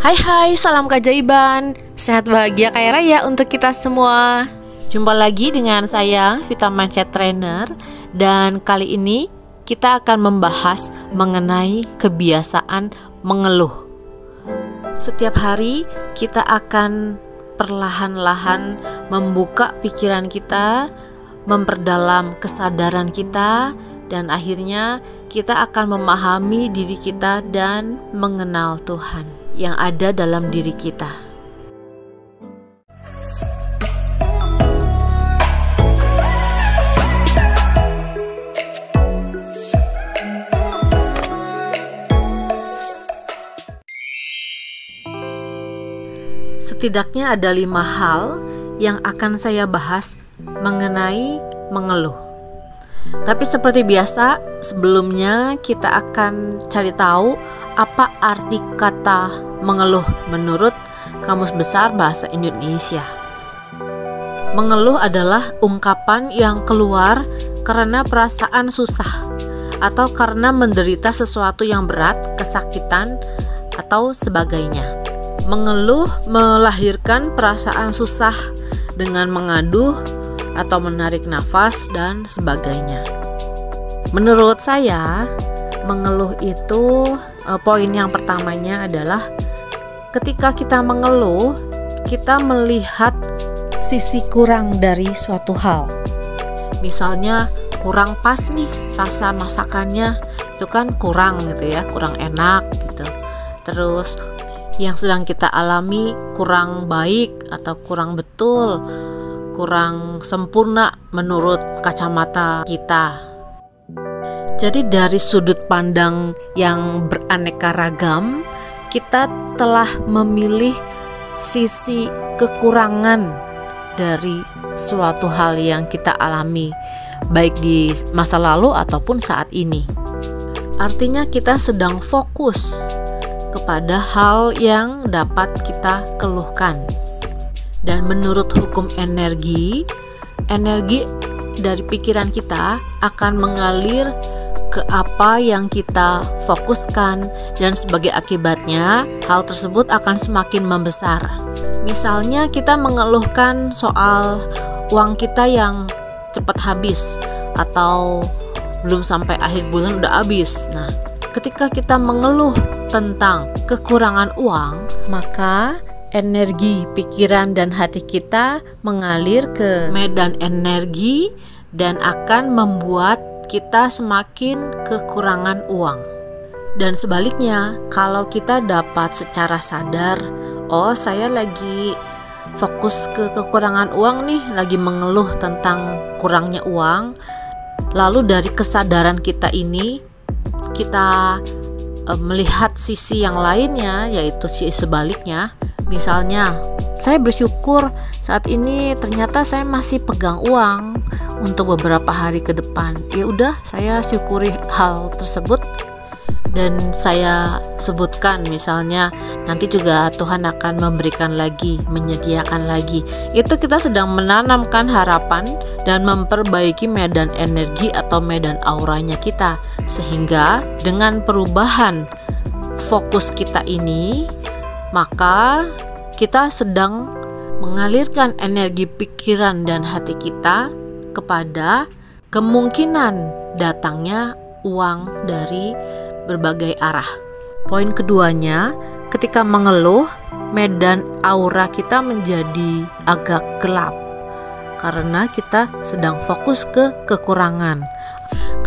Hai hai, salam keajaiban. Sehat bahagia kaya raya untuk kita semua. Jumpa lagi dengan saya, Vita Mindset Trainer. Dan kali ini kita akan membahas mengenai kebiasaan mengeluh. Setiap hari kita akan perlahan-lahan membuka pikiran kita, memperdalam kesadaran kita, dan akhirnya kita akan memahami diri kita dan mengenal Tuhan yang ada dalam diri kita. Setidaknya ada 5 hal yang akan saya bahas mengenai mengeluh. Tapi seperti biasa, sebelumnya kita akan cari tahu apa arti kata mengeluh menurut Kamus Besar Bahasa Indonesia. Mengeluh adalah ungkapan yang keluar karena perasaan susah atau karena menderita sesuatu yang berat, kesakitan, atau sebagainya. Mengeluh melahirkan perasaan susah dengan mengaduh atau menarik nafas dan sebagainya. Menurut saya, mengeluh itu poin yang pertamanya adalah ketika kita mengeluh, kita melihat sisi kurang dari suatu hal. Misalnya kurang pas nih rasa masakannya, itu kan kurang gitu ya, kurang enak gitu. Terus yang sedang kita alami kurang baik atau kurang betul, kurang sempurna menurut kacamata kita. Jadi dari sudut pandang yang beraneka ragam, kita telah memilih sisi kekurangan dari suatu hal yang kita alami, baik di masa lalu ataupun saat ini. Artinya kita sedang fokus kepada hal yang dapat kita keluhkan. Dan menurut hukum energi dari pikiran kita akan mengalir ke apa yang kita fokuskan, dan sebagai akibatnya hal tersebut akan semakin membesar. Misalnya kita mengeluhkan soal uang kita yang cepat habis atau belum sampai akhir bulan udah habis. Nah, ketika kita mengeluh tentang kekurangan uang, maka energi, pikiran, dan hati kita mengalir ke medan energi dan akan membuat kita semakin kekurangan uang. Dan sebaliknya, kalau kita dapat secara sadar, oh saya lagi fokus ke kekurangan uang nih, lagi mengeluh tentang kurangnya uang, lalu dari kesadaran kita ini, kita melihat sisi yang lainnya, yaitu sisi sebaliknya. Misalnya, saya bersyukur saat ini ternyata saya masih pegang uang untuk beberapa hari ke depan. Ya udah, saya syukuri hal tersebut dan saya sebutkan misalnya nanti juga Tuhan akan memberikan lagi, menyediakan lagi. Itu kita sedang menanamkan harapan dan memperbaiki medan energi atau medan auranya kita, sehingga dengan perubahan fokus kita ini, maka kita sedang mengalirkan energi pikiran dan hati kita kepada kemungkinan datangnya uang dari berbagai arah. Poin keduanya, ketika mengeluh, medan aura kita menjadi agak gelap karena kita sedang fokus ke kekurangan.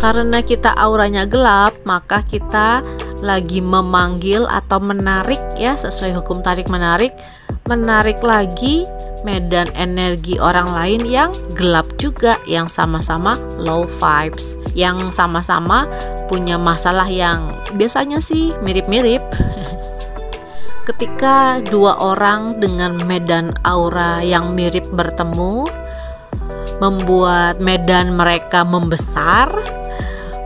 Karena kita auranya gelap, maka kita lagi memanggil atau menarik, ya sesuai hukum tarik menarik lagi medan energi orang lain yang gelap juga, yang sama-sama low vibes, yang sama-sama punya masalah yang biasanya sih mirip-mirip. Ketika dua orang dengan medan aura yang mirip bertemu, membuat medan mereka membesar,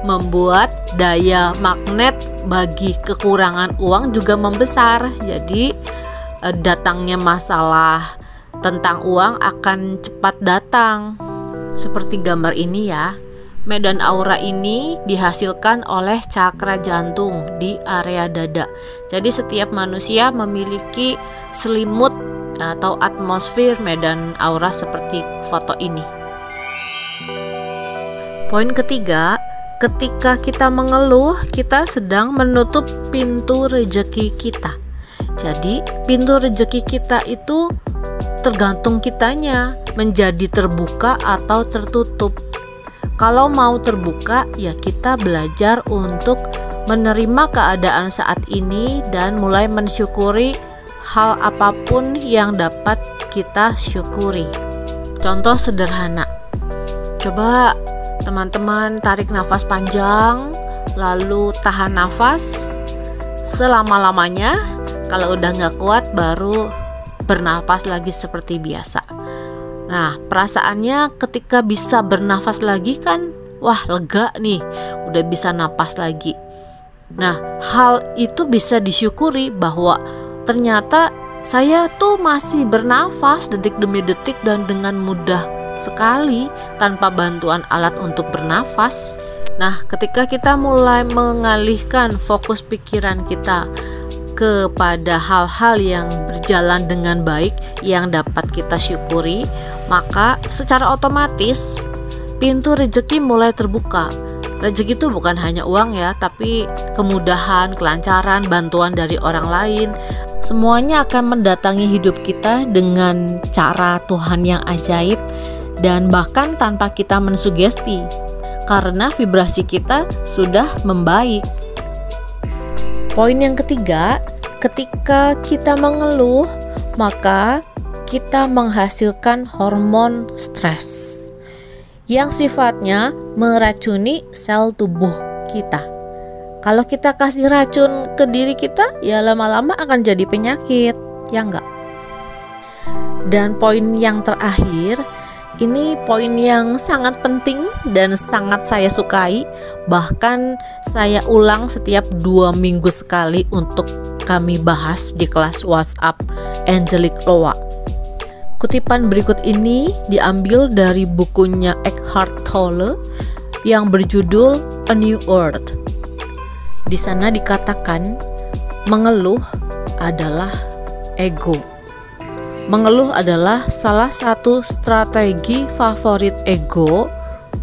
membuat daya magnet bagi kekurangan uang juga membesar. Jadi datangnya masalah tentang uang akan cepat datang. Seperti gambar ini ya, Medan aura ini dihasilkan oleh cakra jantung di area dada. Jadi setiap manusia memiliki selimut atau atmosfer medan aura seperti foto ini. Poin ketiga, ketika kita mengeluh, kita sedang menutup pintu rejeki kita. Jadi pintu rejeki kita itu tergantung kitanya menjadi terbuka atau tertutup. Kalau mau terbuka, ya kita belajar untuk menerima keadaan saat ini dan mulai mensyukuri hal apapun yang dapat kita syukuri. Contoh sederhana, coba teman-teman tarik nafas panjang, lalu tahan nafas selama-lamanya. Kalau udah nggak kuat, baru bernafas lagi seperti biasa. Nah, perasaannya ketika bisa bernafas lagi kan, wah lega nih, udah bisa napas lagi. Nah, hal itu bisa disyukuri bahwa ternyata saya tuh masih bernafas detik demi detik dan dengan mudah sekali tanpa bantuan alat untuk bernafas. Nah, ketika kita mulai mengalihkan fokus pikiran kita kepada hal-hal yang berjalan dengan baik yang dapat kita syukuri, maka secara otomatis pintu rezeki mulai terbuka. Rezeki itu bukan hanya uang ya, tapi kemudahan, kelancaran, bantuan dari orang lain. Semuanya akan mendatangi hidup kita dengan cara Tuhan yang ajaib dan bahkan tanpa kita mensugesti, karena vibrasi kita sudah membaik. Poin yang ketiga, ketika kita mengeluh, maka kita menghasilkan hormon stres yang sifatnya meracuni sel tubuh kita. Kalau kita kasih racun ke diri kita, ya lama-lama akan jadi penyakit, ya enggak? Dan poin yang terakhir, ini poin yang sangat penting dan sangat saya sukai. Bahkan saya ulang setiap 2 minggu sekali untuk kami bahas di kelas WhatsApp Angelic Loa. Kutipan berikut ini diambil dari bukunya Eckhart Tolle yang berjudul A New Earth. Di sana dikatakan, mengeluh adalah ego. Mengeluh adalah salah satu strategi favorit ego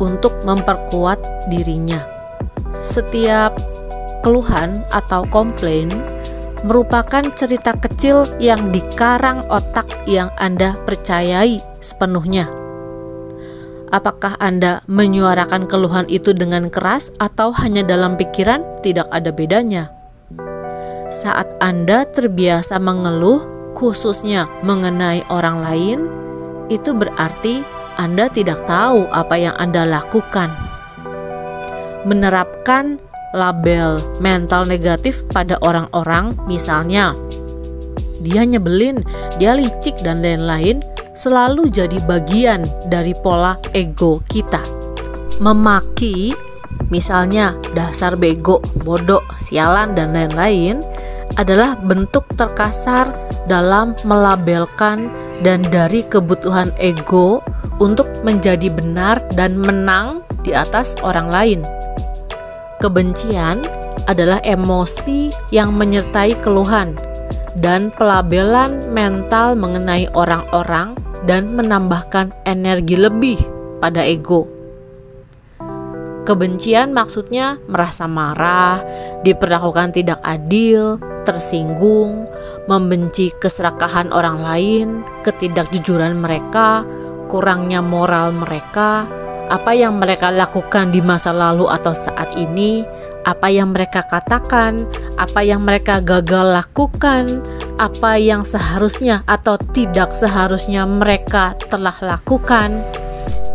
untuk memperkuat dirinya. Setiap keluhan atau komplain merupakan cerita kecil yang dikarang otak yang Anda percayai sepenuhnya. Apakah Anda menyuarakan keluhan itu dengan keras atau hanya dalam pikiran? Tidak ada bedanya. Saat Anda terbiasa mengeluh, khususnya mengenai orang lain, itu berarti Anda tidak tahu apa yang Anda lakukan. Menerapkan label mental negatif pada orang-orang, misalnya dia nyebelin, dia licik dan lain-lain, selalu jadi bagian dari pola ego kita. Memaki, misalnya dasar bego, bodoh, sialan dan lain-lain, adalah bentuk terkasar dalam melabelkan dan dari kebutuhan ego untuk menjadi benar dan menang di atas orang lain. Kebencian adalah emosi yang menyertai keluhan dan pelabelan mental mengenai orang-orang dan menambahkan energi lebih pada ego. Kebencian maksudnya merasa marah, diperlakukan tidak adil, tersinggung, membenci keserakahan orang lain, ketidakjujuran mereka, kurangnya moral mereka, apa yang mereka lakukan di masa lalu atau saat ini, apa yang mereka katakan, apa yang mereka gagal lakukan, apa yang seharusnya atau tidak seharusnya mereka telah lakukan.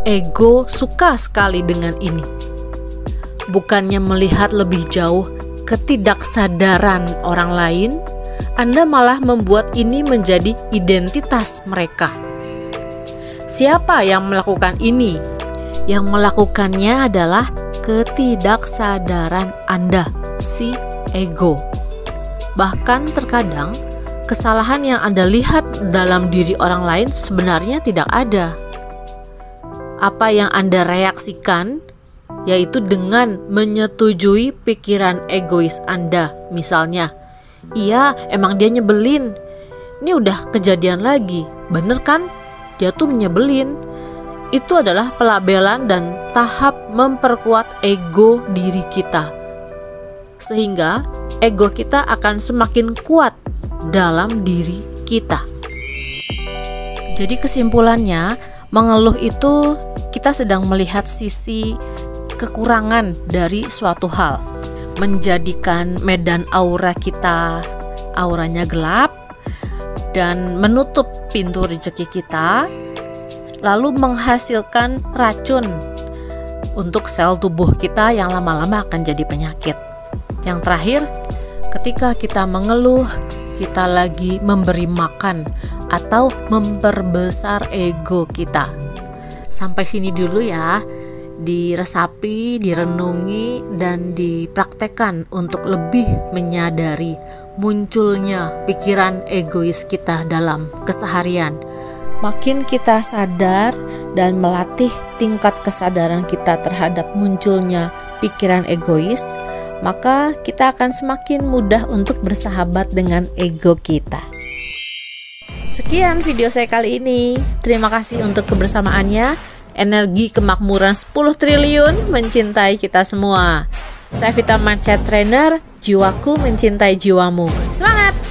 Ego suka sekali dengan ini. Bukannya melihat lebih jauh ketidaksadaran orang lain, Anda malah membuat ini menjadi identitas mereka. Siapa yang melakukan ini? Yang melakukannya adalah ketidaksadaran Anda, si ego. Bahkan terkadang kesalahan yang Anda lihat dalam diri orang lain sebenarnya tidak ada. Apa yang Anda reaksikan yaitu dengan menyetujui pikiran egois Anda. Misalnya, iya emang dia nyebelin, ini udah kejadian lagi, bener kan? Dia tuh nyebelin. Itu adalah pelabelan dan tahap memperkuat ego diri kita, sehingga ego kita akan semakin kuat dalam diri kita. Jadi kesimpulannya, mengeluh itu kita sedang melihat sisi kekurangan dari suatu hal, menjadikan medan aura kita auranya gelap dan menutup pintu rezeki kita, lalu menghasilkan racun untuk sel tubuh kita yang lama-lama akan jadi penyakit. Yang terakhir, ketika kita mengeluh, kita lagi memberi makan atau memperbesar ego kita. Sampai sini dulu ya, diresapi, direnungi, dan dipraktekkan untuk lebih menyadari munculnya pikiran egois kita dalam keseharian. Makin kita sadar dan melatih tingkat kesadaran kita terhadap munculnya pikiran egois, maka kita akan semakin mudah untuk bersahabat dengan ego kita. Sekian video saya kali ini. Terima kasih untuk kebersamaannya. Energi kemakmuran 10 triliun mencintai kita semua. Saya Vita Mindset Trainer, jiwaku mencintai jiwamu. Semangat!